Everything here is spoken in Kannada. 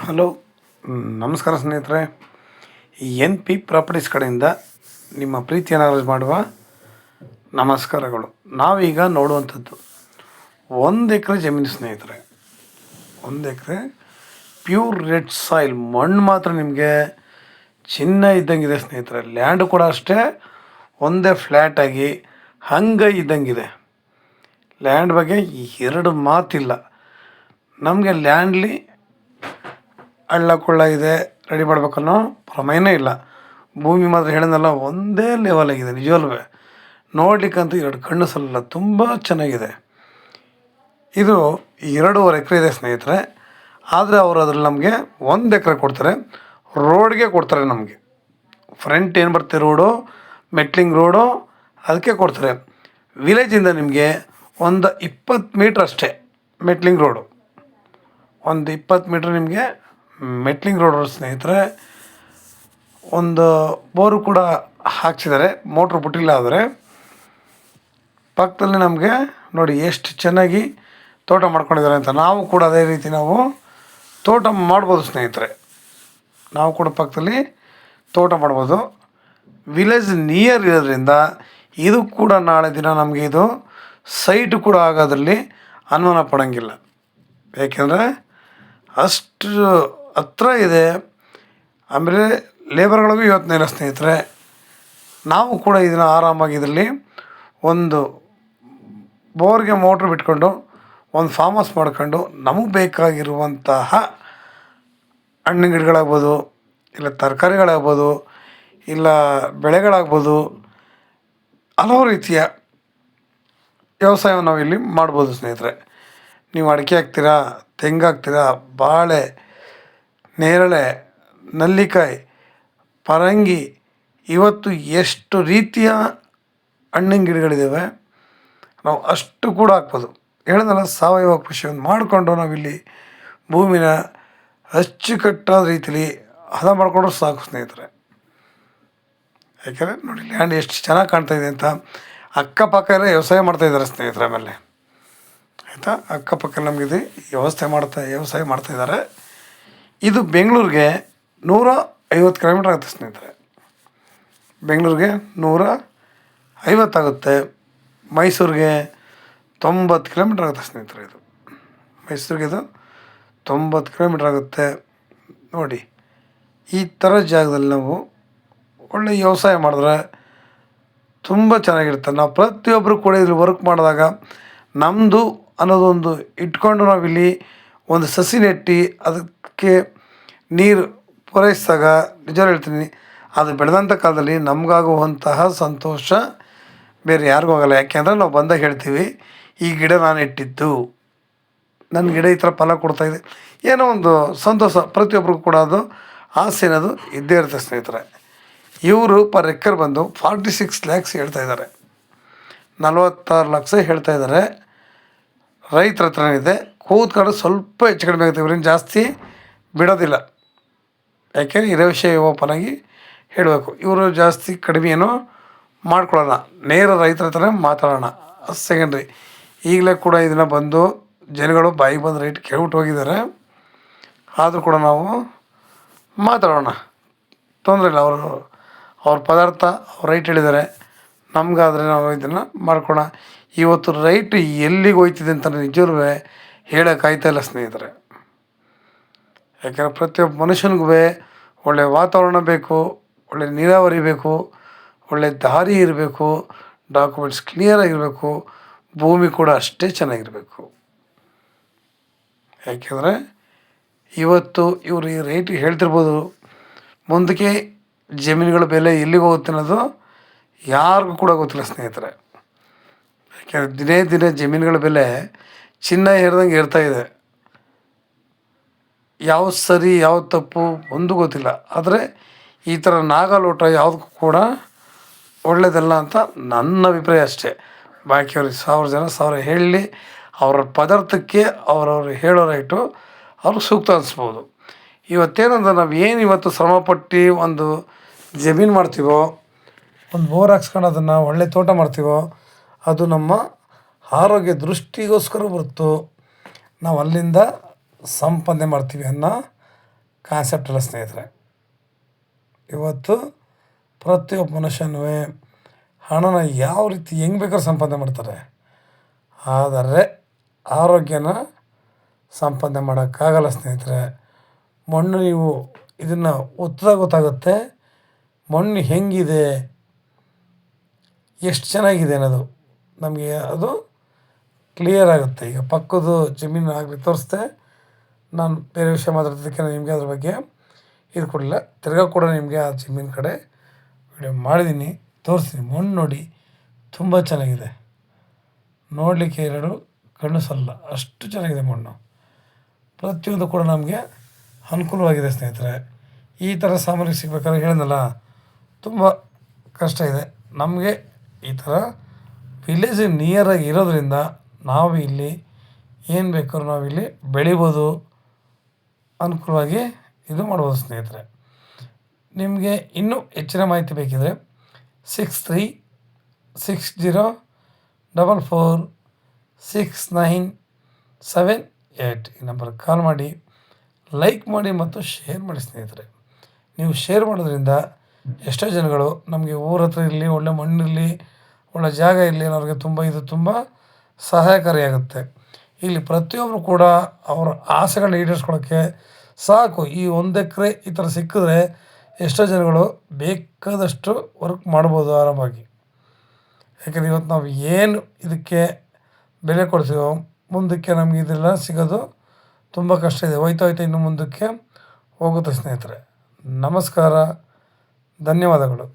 ಹಲೋ, ನಮಸ್ಕಾರ ಸ್ನೇಹಿತರೆ. ಎನ್ ಪಿ ಪ್ರಾಪರ್ಟೀಸ್ ಕಡೆಯಿಂದ ನಿಮ್ಮ ಪ್ರೀತಿಯನ್ನು ಅರ್ಜಿ ಮಾಡುವ ನಮಸ್ಕಾರಗಳು. ನಾವೀಗ ನೋಡುವಂಥದ್ದು 1 ಎಕರೆ ಜಮೀನು ಸ್ನೇಹಿತರೆ. 1 ಎಕರೆ ಪ್ಯೂರ್ ರೆಡ್ ಸಾಯಿಲ್, ಮಣ್ಣು ಮಾತ್ರ ನಿಮಗೆ ಚಿನ್ನ ಇದ್ದಂಗಿದೆ ಸ್ನೇಹಿತರೆ. ಲ್ಯಾಂಡು ಕೂಡ ಅಷ್ಟೇ, ಒಂದೇ ಫ್ಲ್ಯಾಟಾಗಿ ಹಂಗೆ ಇದ್ದಂಗಿದೆ. ಲ್ಯಾಂಡ್ ಬಗ್ಗೆ ಎರಡು ಮಾತಿಲ್ಲ. ನಮಗೆ ಲ್ಯಾಂಡ್ಲಿ ಹಳ್ಳ ಕೊಳ್ಳ ಇದೆ, ರೆಡಿ ಮಾಡ್ಬೇಕನ್ನೋ ಪ್ರಮೇಯನೇ ಇಲ್ಲ. ಭೂಮಿ ಮಾತ್ರ ಹೇಳಿದ್ನಲ್ಲ, ಒಂದೇ ಲೆವೆಲ್ ಆಗಿದೆ. ನಿಜವಲ್ವೇ ನೋಡ್ಲಿಕ್ಕಂತೂ ಎರಡು ಕಣ್ಣು ಸಲ್ಲ, ತುಂಬ ಚೆನ್ನಾಗಿದೆ. ಇದು 2.5 ಎಕರೆ ಇದೆ ಸ್ನೇಹಿತರೆ. ಆದರೆ ಅವರು ಅದ್ರಲ್ಲಿ ನಮಗೆ 1 ಎಕರೆ ಕೊಡ್ತಾರೆ, ರೋಡ್ಗೆ ಕೊಡ್ತಾರೆ. ನಮಗೆ ಫ್ರಂಟ್ ಏನು ಬರುತ್ತೆ ರೋಡು, ಮೆಟ್ಲಿಂಗ್ ರೋಡು, ಅದಕ್ಕೆ ಕೊಡ್ತಾರೆ. ವಿಲೇಜಿಂದ ನಿಮಗೆ ಒಂದು 20 ಮೀಟ್ರ್ ಅಷ್ಟೇ ಮೆಟ್ಲಿಂಗ್ ರೋಡು. ಒಂದು 20 ಮೀಟ್ರ್ ನಿಮಗೆ ಮೆಟ್ಲಿಂಗ್ ರೋಡ್ ಸ್ನೇಹಿತರೆ. ಒಂದು ಬೋರು ಕೂಡ ಹಾಕ್ಸಿದ್ದಾರೆ, ಮೋಟ್ರ್ ಬಿಟ್ಟಿಲ್ಲ. ಆದರೆ ಪಕ್ಕದಲ್ಲಿ ನಮಗೆ ನೋಡಿ ಎಷ್ಟು ಚೆನ್ನಾಗಿ ತೋಟ ಮಾಡ್ಕೊಂಡಿದ್ದಾರೆ ಅಂತ. ನಾವು ಕೂಡ ಅದೇ ರೀತಿ ನಾವು ತೋಟ ಮಾಡ್ಬೋದು ಸ್ನೇಹಿತರೆ. ನಾವು ಕೂಡ ಪಕ್ಕದಲ್ಲಿ ತೋಟ ಮಾಡ್ಬೋದು. ವಿಲೇಜ್ ನಿಯರ್ ಇರೋದ್ರಿಂದ ಇದು ಕೂಡ ನಾಳೆ ದಿನ ನಮಗೆ ಇದು ಸೈಟು ಕೂಡ ಆಗೋದ್ರಲ್ಲಿ ಅನುಮಾನ ಪಡೋಂಗಿಲ್ಲ. ಏಕೆಂದರೆ ಅಷ್ಟು ಹತ್ರ ಇದೆ. ಆಮೇಲೆ ಲೇಬರ್ಗಳಿಗೂ ಇವತ್ತಿನ ಇಲ್ಲ ಸ್ನೇಹಿತರೆ. ನಾವು ಕೂಡ ಇದನ್ನು ಆರಾಮಾಗಿ ಇದರಲ್ಲಿ ಒಂದು ಬೋರ್ಗೆ ಮೋಟ್ರ್ ಬಿಟ್ಕೊಂಡು ಒಂದು ಫಾರ್ಮ್ ಹೌಸ್ ಮಾಡ್ಕೊಂಡು ನಮಗೆ ಬೇಕಾಗಿರುವಂತಹ ಹಣ್ಣಿನ ಗಿಡಗಳಾಗ್ಬೋದು, ಇಲ್ಲ ತರಕಾರಿಗಳಾಗ್ಬೋದು, ಇಲ್ಲ ಬೆಳೆಗಳಾಗ್ಬೋದು, ಹಲವು ರೀತಿಯ ವ್ಯವಸಾಯವನ್ನು ನಾವು ಇಲ್ಲಿ ಮಾಡ್ಬೋದು ಸ್ನೇಹಿತರೆ. ನೀವು ಅಡಿಕೆ ಹಾಕ್ತೀರಾ, ತೆಂಗು ಹಾಕ್ತೀರಾ, ಬಾಳೆ, ನೇರಳೆ, ನಲ್ಲಿಕಾಯಿ, ಪರಂಗಿ, ಇವತ್ತು ಎಷ್ಟು ರೀತಿಯ ಹಣ್ಣಿನ ಗಿಡಗಳಿದ್ದಾವೆ. ನಾವು ಅಷ್ಟು ಕೂಡ ಹಾಕ್ಬೋದು. ಹೇಳಿದ್ನಲ್ಲ, ಸಾವಯವ ಕೃಷಿಯನ್ನು ಮಾಡಿಕೊಂಡು ನಾವಿಲ್ಲಿ ಭೂಮಿನ ಅಚ್ಚುಕಟ್ಟಾದ ರೀತಿಲಿ ಹದ ಮಾಡಿಕೊಂಡ್ರು ಸಾಕು ಸ್ನೇಹಿತರೆ. ಯಾಕೆಂದರೆ ನೋಡಿ ಲ್ಯಾಂಡ್ ಎಷ್ಟು ಚೆನ್ನಾಗಿ ಕಾಣ್ತಾಯಿದೆ ಅಂತ. ಅಕ್ಕಪಕ್ಕ ಎಲ್ಲ ವ್ಯವಸಾಯ ಮಾಡ್ತಾಯಿದ್ದಾರೆ ಸ್ನೇಹಿತರೆ. ಆಮೇಲೆ ಆಯಿತಾ, ಅಕ್ಕಪಕ್ಕ ನಮಗಿದೆ ವ್ಯವಸಾಯ ಮಾಡ್ತಾಯಿದ್ದಾರೆ. ಇದು ಬೆಂಗಳೂರಿಗೆ 150 ಕಿಲೋಮೀಟ್ರ್ ಆಗುತ್ತೆ ಸ್ನೇಹಿತರೆ. ಬೆಂಗಳೂರಿಗೆ 150 ಆಗುತ್ತೆ. ಮೈಸೂರಿಗೆ 90 ಕಿಲೋಮೀಟ್ರ್ ಆಗುತ್ತೆ ಸ್ನೇಹಿತರೆ. ಇದು ಮೈಸೂರಿಗೆ ಇದು 90 ಕಿಲೋಮೀಟ್ರ್ ಆಗುತ್ತೆ. ನೋಡಿ, ಈ ಥರ ಜಾಗದಲ್ಲಿ ನಾವು ಒಳ್ಳೆ ವ್ಯವಸಾಯ ಮಾಡಿದ್ರೆ ತುಂಬ ಚೆನ್ನಾಗಿರುತ್ತೆ. ನಾವು ಪ್ರತಿಯೊಬ್ಬರು ಕೂಡ ಇಲ್ಲಿ ವರ್ಕ್ ಮಾಡಿದಾಗ ನಮ್ಮದು ಅನ್ನೋದೊಂದು ಇಟ್ಕೊಂಡು ನಾವಿಲ್ಲಿ ಒಂದು ಸಸಿ ನೆಟ್ಟು ಅದಕ್ಕೆ ನೀರು ಪೂರೈಸಿದಾಗ ನಿಜ ಹೇಳ್ತೀನಿ, ಅದು ಬೆಳೆದಂಥ ಕಾಲದಲ್ಲಿ ನಮಗಾಗುವಂತಹ ಸಂತೋಷ ಬೇರೆ ಯಾರಿಗೂ ಆಗೋಲ್ಲ. ಯಾಕೆಂದರೆ ನಾವು ಬಂದಾಗ ಹೇಳ್ತೀವಿ, ಈ ಗಿಡ ನಾನು ಇಟ್ಟಿದ್ದು, ನನ್ನ ಗಿಡ ಈ ಥರ ಫಲ ಕೊಡ್ತಾಯಿದೆ, ಏನೋ ಒಂದು ಸಂತೋಷ ಪ್ರತಿಯೊಬ್ಬರಿಗೂ ಕೂಡ ಅದು ಆಸೆ ಅನ್ನೋದು ಇದ್ದೇ ಇರುತ್ತೆ ಸ್ನೇಹಿತರೆ. ಇವರು ಪರ್ ಎಕರ್ ಬಂದು 46 ಲ್ಯಾಕ್ಸ್ ಹೇಳ್ತಾಯಿದ್ದಾರೆ, 46 ಲಕ್ಷ ಹೇಳ್ತಾಯಿದ್ದಾರೆ. ರೈತರ ಹತ್ರ ಇದೆ, ಕೂತ್ಕೊಂಡು ಸ್ವಲ್ಪ ಹೆಚ್ಚು ಕಡಿಮೆ ಆಗುತ್ತೆ. ಇವ್ರೇನು ಜಾಸ್ತಿ ಬಿಡೋದಿಲ್ಲ. ಯಾಕೆಂದರೆ ಇರೋ ವಿಷಯ ಓಪನ್ ಆಗಿ ಹೇಳಬೇಕು. ಇವರು ಜಾಸ್ತಿ ಕಡಿಮೆ ಏನೋ ಮಾಡ್ಕೊಳ್ಳೋಣ, ನೇರ ರೈತರ ಹತ್ರನೇ ಮಾತಾಡೋಣ. ಅದು ಸೆಕೆಂಡ್ರಿ. ಈಗಲೇ ಕೂಡ ಇದನ್ನು ಬಂದು ಜನಗಳು ಬಾಯಿಗೆ ಬಂದು ರೇಟ್ ಕೇಳ್ಬಿಟ್ಟು ಹೋಗಿದ್ದಾರೆ. ಆದರೂ ಕೂಡ ನಾವು ಮಾತಾಡೋಣ, ತೊಂದರೆ ಇಲ್ಲ. ಅವ್ರ ಪದಾರ್ಥ ಅವ್ರು ರೈಟ್ ಹೇಳಿದ್ದಾರೆ, ನಮಗಾದರೆ ನಾವು ಇದನ್ನು ಮಾಡ್ಕೊಳ. ಇವತ್ತು ರೈಟ್ ಎಲ್ಲಿಗೆ ಹೋಯ್ತಿದೆ ಅಂತ ನಿಜವೂ ಹೇಳೋಕ್ಕಾಯ್ತಾಯಿಲ್ಲ ಸ್ನೇಹಿತರೆ. ಯಾಕೆಂದರೆ ಪ್ರತಿಯೊಬ್ಬ ಮನುಷ್ಯನಿಗೂ ಒಳ್ಳೆಯ ವಾತಾವರಣ ಬೇಕು, ಒಳ್ಳೆಯ ನೀರಾವರಿ ಬೇಕು, ಒಳ್ಳೆಯ ದಾರಿ ಇರಬೇಕು, ಡಾಕ್ಯುಮೆಂಟ್ಸ್ ಕ್ಲಿಯರಾಗಿರಬೇಕು, ಭೂಮಿ ಕೂಡ ಅಷ್ಟೇ ಚೆನ್ನಾಗಿರಬೇಕು. ಯಾಕೆಂದರೆ ಇವತ್ತು ಇವರು ಈ ರೇಟ್ ಹೇಳ್ತಿರ್ಬೋದು, ಮುಂದಕ್ಕೆ ಜಮೀನುಗಳ ಬೆಲೆ ಎಲ್ಲಿಗೆ ಹೋಗುತ್ತೆ ಅನ್ನೋದು ಯಾರಿಗೂ ಕೂಡ ಗೊತ್ತಿಲ್ಲ ಸ್ನೇಹಿತರೆ. ಯಾಕೆಂದರೆ ದಿನೇ ದಿನೇ ಜಮೀನುಗಳ ಬೆಲೆ ಚಿನ್ನ ಏರ್ದಂಗೆ ಏರ್ತಾಯಿದೆ. ಯಾವ್ದು ಸರಿ ಯಾವ್ದು ತಪ್ಪು ಒಂದು ಗೊತ್ತಿಲ್ಲ. ಆದರೆ ಈ ಥರ ನಾಗಾಲೋಟ ಯಾವುದಕ್ಕೂ ಕೂಡ ಒಳ್ಳೆಯದಲ್ಲ ಅಂತ ನನ್ನ ಅಭಿಪ್ರಾಯ ಅಷ್ಟೇ. ಬಾಕಿಯವ್ರಿಗೆ 1000 ಜನ 1000 ಹೇಳಲಿ, ಅವ್ರ ಪದಾರ್ಥಕ್ಕೆ ಅವ್ರವ್ರು ಹೇಳೋ ರೈಟು ಅವ್ರಿಗೆ ಸೂಕ್ತ ಅನಿಸ್ಬೋದು. ಇವತ್ತೇನಂದ್ರೆ ನಾವು ಏನು ಇವತ್ತು ಶ್ರಮಪಟ್ಟು ಒಂದು ಜಮೀನು ಮಾಡ್ತೀವೋ, ಒಂದು ಬೋರ್ ಹಾಕ್ಸ್ಕೊಂಡು ಅದನ್ನು ಒಳ್ಳೆ ತೋಟ ಮಾಡ್ತೀವೋ, ಅದು ನಮ್ಮ ಆರೋಗ್ಯ ದೃಷ್ಟಿಗೋಸ್ಕರ ಹೊರತು ನಾವು ಅಲ್ಲಿಂದ ಸಂಪಾದನೆ ಮಾಡ್ತೀವಿ ಅನ್ನೋ ಕಾನ್ಸೆಪ್ಟ್ ಅಲ್ಲ ಸ್ನೇಹಿತರೆ. ಇವತ್ತು ಪ್ರತಿಯೊಬ್ಬ ಮನುಷ್ಯನೂ ಹಣನ ಯಾವ ರೀತಿ ಹೆಂಗೆ ಬೇಕಾದ್ರೂ ಸಂಪಾದನೆ ಮಾಡ್ತಾರೆ, ಆದರೆ ಆರೋಗ್ಯನ ಸಂಪಾದನೆ ಮಾಡೋಕ್ಕಾಗಲ್ಲ ಸ್ನೇಹಿತರೆ. ಮಣ್ಣು ನೀವು ಇದನ್ನು ಒತ್ತಿದಾಗ ಗೊತ್ತಾಗುತ್ತೆ ಮಣ್ಣು ಹೆಂಗಿದೆ, ಎಷ್ಟು ಚೆನ್ನಾಗಿದೆ ಅನ್ನೋದು ನಮಗೆ ಅದು ಕ್ಲಿಯರ್ ಆಗುತ್ತೆ. ಈಗ ಪಕ್ಕದ ಜಮೀನು ಆಗಲಿ ತೋರಿಸ್ದೆ, ನಾನು ಬೇರೆ ವಿಷಯ ಮಾತಾಡೋದಕ್ಕೆ ನಿಮಗೆ ಅದ್ರ ಬಗ್ಗೆ ಇದು ಕೊಡಲಿಲ್ಲ. ತಿರ್ಗಾ ಕೂಡ ನಿಮಗೆ ಆ ಜಮೀನು ಕಡೆ ವಿಡಿಯೋ ಮಾಡಿದ್ದೀನಿ, ತೋರಿಸ್ತೀನಿ. ಮಣ್ಣು ನೋಡಿ ತುಂಬ ಚೆನ್ನಾಗಿದೆ, ನೋಡಲಿಕ್ಕೆ ಎರಡು ಕಣ್ಣು ಸಲ್ಲ ಅಷ್ಟು ಚೆನ್ನಾಗಿದೆ ಮಣ್ಣು. ಪ್ರತಿಯೊಂದು ಕೂಡ ನಮಗೆ ಅನುಕೂಲವಾಗಿದೆ ಸ್ನೇಹಿತರೆ. ಈ ಥರ ಸಾಮಾನ್ಯ ಸಿಗಬೇಕಾದ್ರೆ ಹೇಳಿದ್ನಲ್ಲ ತುಂಬ ಕಷ್ಟ ಇದೆ. ನಮಗೆ ಈ ಥರ ವಿಲೇಜ್ ನಿಯರಾಗಿ ಇರೋದ್ರಿಂದ ನಾವು ಇಲ್ಲಿ ಏನು ಬೇಕಾದ್ರೂ ನಾವಿಲ್ಲಿ ಬೆಳಿಬೋದು, ಅನುಕೂಲವಾಗಿ ಇದು ಮಾಡ್ಬೋದು ಸ್ನೇಹಿತರೆ. ನಿಮಗೆ ಇನ್ನೂ ಹೆಚ್ಚಿನ ಮಾಹಿತಿ ಬೇಕಿದ್ದರೆ 6360446978 ಈ ನಂಬರ್ಗೆ ಕಾಲ್ ಮಾಡಿ, ಲೈಕ್ ಮಾಡಿ ಮತ್ತು ಶೇರ್ ಮಾಡಿ ಸ್ನೇಹಿತರೆ. ನೀವು ಶೇರ್ ಮಾಡೋದ್ರಿಂದ ಎಷ್ಟೋ ಜನಗಳು ನಮಗೆ ಊರ ಹತ್ರ ಇರಲಿ, ಒಳ್ಳೆ ಮಣ್ಣಿರಲಿ, ಒಳ್ಳೆ ಜಾಗ ಇರಲಿ ಅನ್ನೋರಿಗೆ ಇದು ತುಂಬ ಸಹಾಯಕಾರಿಯಾಗುತ್ತೆ. ಇಲ್ಲಿ ಪ್ರತಿಯೊಬ್ಬರು ಕೂಡ ಅವರ ಆಸೆಗಳನ್ನ ಈಡೇರಿಸ್ಕೊಳ್ಳೋಕ್ಕೆ ಸಾಕು ಈ 1 ಎಕರೆ ಈ ಥರ ಸಿಕ್ಕಿದ್ರೆ ಎಷ್ಟೋ ಜನಗಳು ಬೇಕಾದಷ್ಟು ವರ್ಕ್ ಮಾಡ್ಬೋದು ಆರಾಮಾಗಿ. ಯಾಕಂದರೆ ಇವತ್ತು ನಾವು ಏನು ಇದಕ್ಕೆ ಬೆಲೆ ಕೊಡ್ತೀವೋ ಮುಂದಕ್ಕೆ ನಮಗೆ ಇದೆಲ್ಲ ಸಿಗೋದು ತುಂಬ ಕಷ್ಟ ಇದೆ. ಹೋಯ್ತಾ ಇನ್ನು ಮುಂದಕ್ಕೆ ಹೋಗುತ್ತೆ ಸ್ನೇಹಿತರೆ. ನಮಸ್ಕಾರ, ಧನ್ಯವಾದಗಳು.